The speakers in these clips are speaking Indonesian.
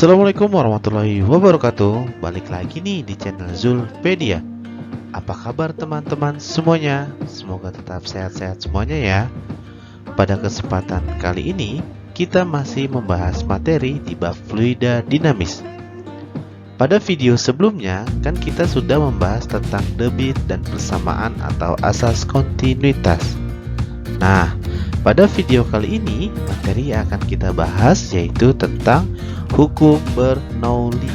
Assalamualaikum warahmatullahi wabarakatuh. Balik lagi nih di channel Zulpedia. Apa kabar teman-teman semuanya? Semoga tetap sehat-sehat semuanya ya. Pada kesempatan kali ini kita masih membahas materi di bab fluida dinamis. Pada video sebelumnya kan kita sudah membahas tentang debit dan persamaan atau asas kontinuitas. Nah, pada video kali ini materi yang akan kita bahas yaitu tentang hukum Bernoulli.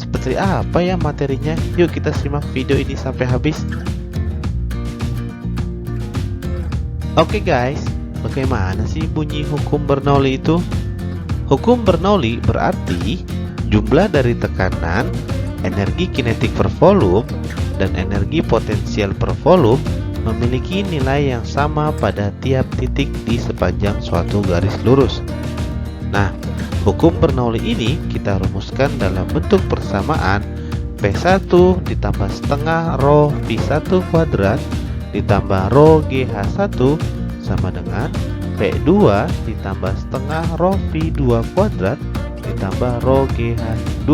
Seperti apa ya materinya? Yuk kita simak video ini sampai habis. Oke guys, bagaimana sih bunyi hukum Bernoulli itu? Hukum Bernoulli berarti jumlah dari tekanan, energi kinetik per volume, dan energi potensial per volume memiliki nilai yang sama pada tiap titik di sepanjang suatu garis lurus. Nah, hukum Bernoulli ini kita rumuskan dalam bentuk persamaan P1 ditambah setengah rho V1 kuadrat ditambah rho GH1 sama dengan P2 ditambah setengah rho V2 kuadrat ditambah rho GH2,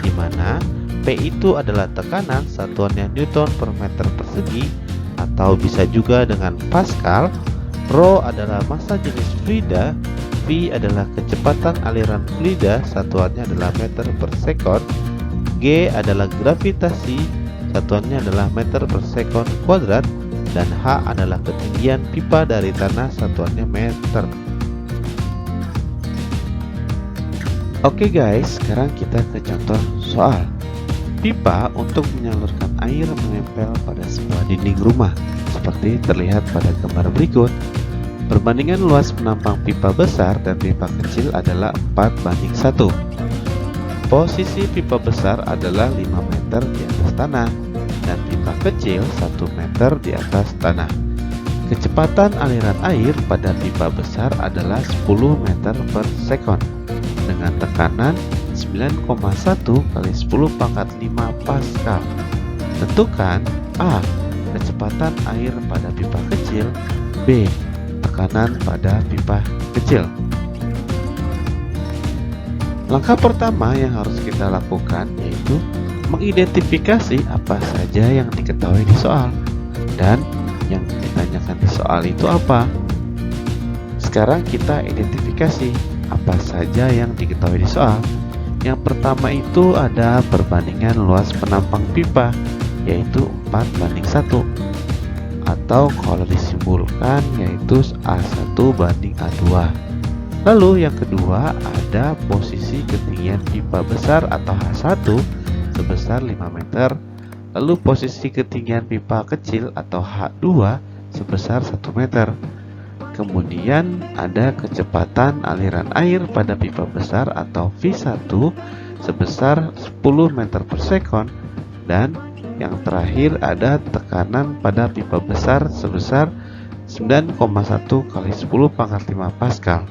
di mana P itu adalah tekanan satuannya Newton per meter persegi atau bisa juga dengan Pascal, rho adalah massa jenis fluida, V adalah kecepatan aliran fluida, satuannya adalah meter per sekon, G adalah gravitasi, satuannya adalah meter per sekon kuadrat, dan H adalah ketinggian pipa dari tanah, satuannya meter. Oke guys, sekarang kita ke contoh soal. Pipa untuk menyalurkan air menempel pada sebuah dinding rumah, seperti terlihat pada gambar berikut. Perbandingan luas penampang pipa besar dan pipa kecil adalah 4:1. Posisi pipa besar adalah 5 meter di atas tanah dan pipa kecil 1 meter di atas tanah. Kecepatan aliran air pada pipa besar adalah 10 meter per sekon dengan tekanan 9,1 kali 10 pangkat 5 Pascal. Tentukan A. Kecepatan air pada pipa kecil, B. Tekanan pada pipa kecil. Langkah pertama yang harus kita lakukan yaitu mengidentifikasi apa saja yang diketahui di soal dan yang ditanyakan di soal itu apa. Sekarang kita identifikasi apa saja yang diketahui di soal. Yang pertama itu ada perbandingan luas penampang pipa yaitu 4:1, atau kalau disimbolkan yaitu A1 banding A2. Lalu yang kedua ada posisi ketinggian pipa besar atau H1 sebesar 5 meter. Lalu posisi ketinggian pipa kecil atau H2 sebesar 1 meter. Kemudian ada kecepatan aliran air pada pipa besar atau V1 sebesar 10 meter per sekon. Dan yang terakhir ada tekanan pada pipa besar sebesar 9,1 kali 10 pangkat 5 Pascal.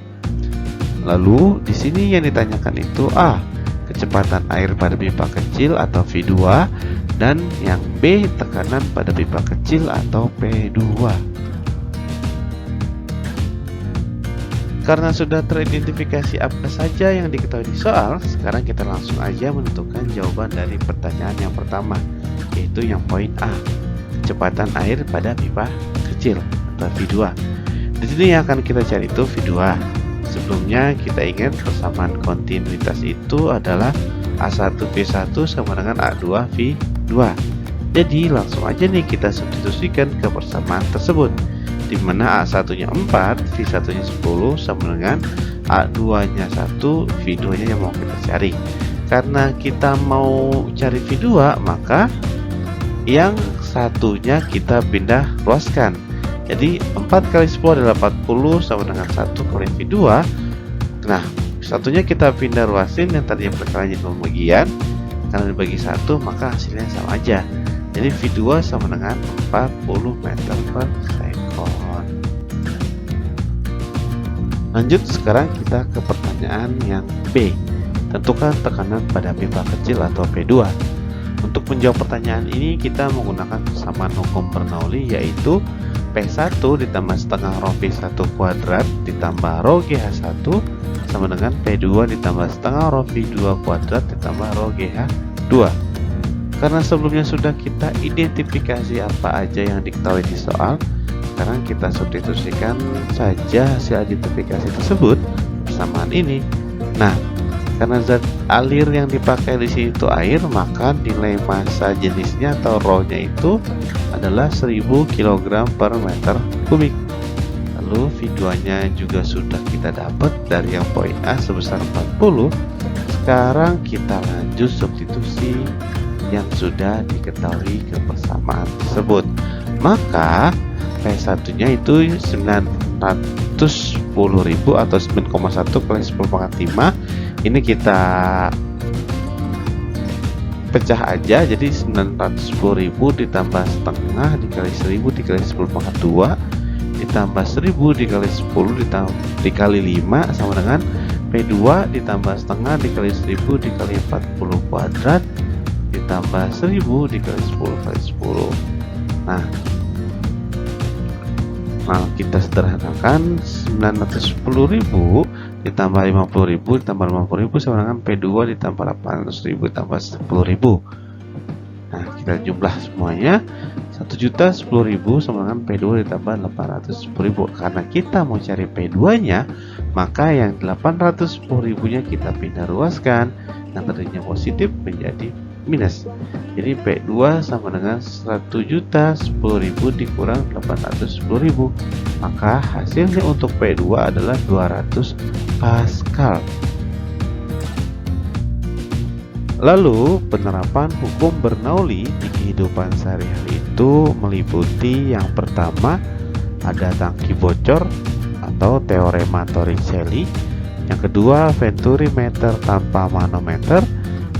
Lalu di sini yang ditanyakan itu A. Kecepatan air pada pipa kecil atau V2, dan yang B. Tekanan pada pipa kecil atau P2. Karena sudah teridentifikasi apa saja yang diketahui di soal, sekarang kita langsung aja menentukan jawaban dari pertanyaan yang pertama, yaitu yang poin A, kecepatan air pada pipa kecil atau V2. Di sini yang akan kita cari itu V2. Sebelumnya kita ingat persamaan kontinuitas itu adalah A1 V1 sama dengan A2 V2. Jadi langsung aja nih kita substitusikan ke persamaan tersebut, di mana A1-nya 4, V1-nya 10 sama dengan A2-nya 1, V2-nya yang mau kita cari. Karena kita mau cari V2, maka yang satunya kita pindah luaskan. Jadi 4 kali 10 adalah 40 sama dengan 1 kali V2. Nah, satunya kita pindah luasin, yang tadinya perkalian jadi pembagian. Karena dibagi 1 maka hasilnya sama aja. Jadi V2 sama dengan 40 meter per sekon. Lanjut, sekarang kita ke pertanyaan yang B. Tentukan tekanan pada pipa kecil atau P2. Untuk menjawab pertanyaan ini kita menggunakan persamaan hukum Bernoulli yaitu P1 ditambah setengah rho V1 kuadrat ditambah rho GH1 sama dengan P2 ditambah setengah rho V2 kuadrat ditambah rho GH2. Karena sebelumnya sudah kita identifikasi apa aja yang diketahui di soal, sekarang kita substitusikan saja hasil identifikasi tersebut persamaan ini. Nah, karena zat alir yang dipakai di sini itu air, maka nilai massa jenisnya atau rho-nya itu adalah 1000 kg per meter kubik. Lalu V2-nya juga sudah kita dapat dari yang poin A sebesar 40. Sekarang kita lanjut substitusi yang sudah diketahui ke persamaan tersebut. Maka P1-nya itu 910.000 atau 9,1 kali 10 pangkat 5. Ini kita pecah aja, jadi 910.000 ditambah setengah dikali 1000 dikali 10 pangkat 2 ditambah 1000 dikali 10 dikali 5 sama dengan P2 ditambah setengah dikali 1000 dikali 40 kuadrat ditambah 1000 dikali 10 kali 10. Nah, kita sederhanakan 910.000 ditambah 50.000 ditambah 50.000 sama dengan P2 ditambah 800.000 ditambah 10.000. Nah, kita jumlah semuanya 1.010.000 sama dengan P2 ditambah 810.000. Karena kita mau cari P2-nya, maka yang 810.000-nya kita pindah ruaskan, yang tadinya positif menjadi minus. Jadi P2 sama dengan 1.010.000 dikurang 810.000. Maka hasilnya untuk P2 adalah 200 Pascal. Lalu, penerapan hukum Bernoulli di kehidupan sehari-hari itu meliputi yang pertama, ada tangki bocor atau teorema Torricelli. Yang kedua, venturimeter tanpa manometer.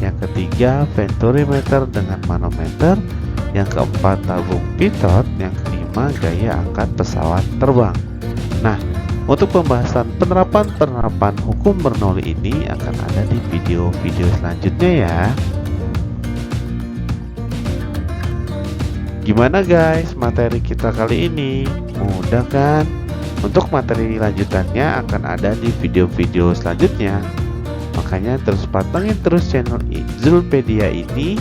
Yang ketiga, venturimeter dengan manometer. Yang keempat, tabung pitot. Yang kelima, gaya angkat pesawat terbang. Nah, untuk pembahasan penerapan hukum Bernoulli ini akan ada di video-video selanjutnya ya. Gimana guys materi kita kali ini? Mudah kan? Untuk materi lanjutannya akan ada di video-video selanjutnya. Makanya terus pantengin terus channel Zulpedia ini.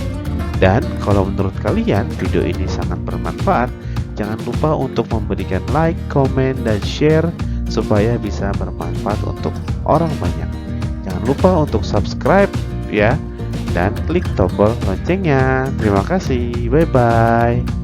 Dan kalau menurut kalian video ini sangat bermanfaat, jangan lupa untuk memberikan like, komen, dan share supaya bisa bermanfaat untuk orang banyak. Jangan lupa untuk subscribe ya, dan klik tombol loncengnya. Terima kasih, bye bye.